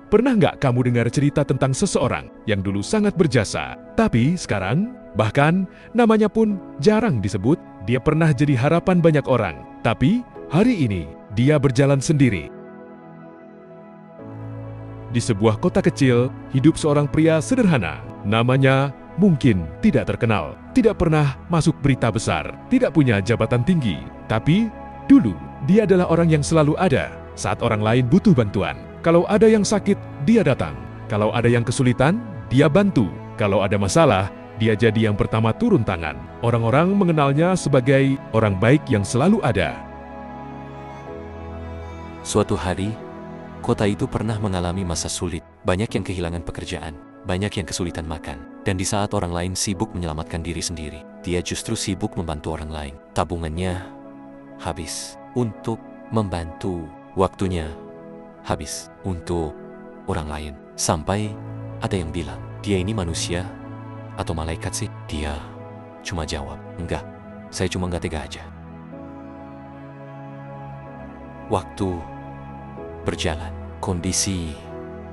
Pernah nggak kamu dengar cerita tentang seseorang yang dulu sangat berjasa, tapi sekarang bahkan namanya pun jarang disebut? Dia pernah jadi harapan banyak orang, tapi hari ini dia berjalan sendiri. Di sebuah kota kecil, hidup seorang pria sederhana. Namanya mungkin tidak terkenal, tidak pernah masuk berita besar, tidak punya jabatan tinggi. Tapi dulu dia adalah orang yang selalu ada saat orang lain butuh bantuan. Kalau ada yang sakit, dia datang. Kalau ada yang kesulitan, dia bantu. Kalau ada masalah, dia jadi yang pertama turun tangan. Orang-orang mengenalnya sebagai orang baik yang selalu ada. Suatu hari, kota itu pernah mengalami masa sulit. Banyak yang kehilangan pekerjaan, banyak yang kesulitan makan. Dan di saat orang lain sibuk menyelamatkan diri sendiri, dia justru sibuk membantu orang lain. Tabungannya habis untuk membantu, waktunya habis untuk orang lain. Sampai ada yang bilang, dia ini manusia atau malaikat sih? Dia cuma jawab, enggak, saya cuma nggak tega aja. Waktu berjalan, kondisi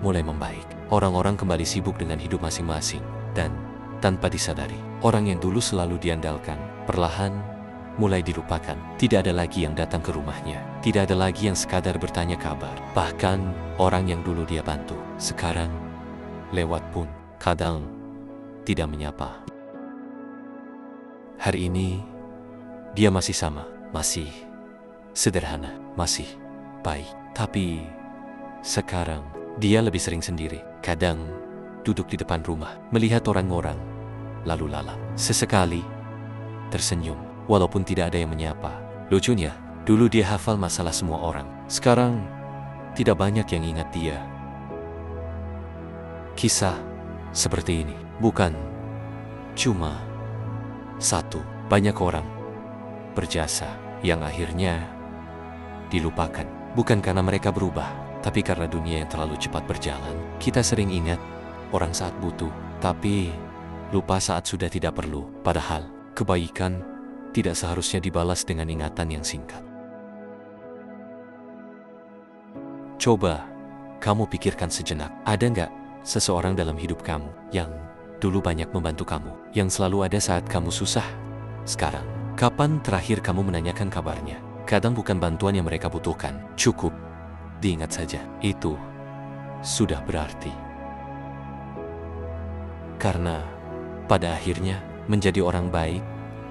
mulai membaik. Orang-orang kembali sibuk dengan hidup masing-masing. Dan tanpa disadari, orang yang dulu selalu diandalkan perlahan mulai dilupakan. Tidak ada lagi yang datang ke rumahnya. Tidak ada lagi yang sekadar bertanya kabar. Bahkan orang yang dulu dia bantu, sekarang lewat pun kadang tidak menyapa. Hari ini dia masih sama, masih sederhana, masih baik. Tapi sekarang dia lebih sering sendiri. Kadang duduk di depan rumah, melihat orang-orang lalu lalang. Sesekali tersenyum walaupun tidak ada yang menyapa. Lucunya, dulu dia hafal masalah semua orang. Sekarang tidak banyak yang ingat dia. Kisah seperti ini bukan cuma satu. Banyak orang berjasa yang akhirnya dilupakan. Bukan karena mereka berubah, tapi karena dunia yang terlalu cepat berjalan. Kita sering ingat orang saat butuh, tapi lupa saat sudah tidak perlu. Padahal kebaikan tidak seharusnya dibalas dengan ingatan yang singkat. Coba kamu pikirkan sejenak, ada nggak seseorang dalam hidup kamu yang dulu banyak membantu kamu, yang selalu ada saat kamu susah? Sekarang, kapan terakhir kamu menanyakan kabarnya? Kadang bukan bantuan yang mereka butuhkan, cukup diingat saja. Itu sudah berarti. Karena pada akhirnya menjadi orang baik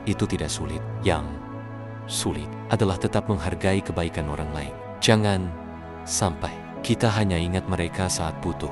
itu tidak sulit. Yang sulit adalah tetap menghargai kebaikan orang lain. Jangan sampai kita hanya ingat mereka saat butuh,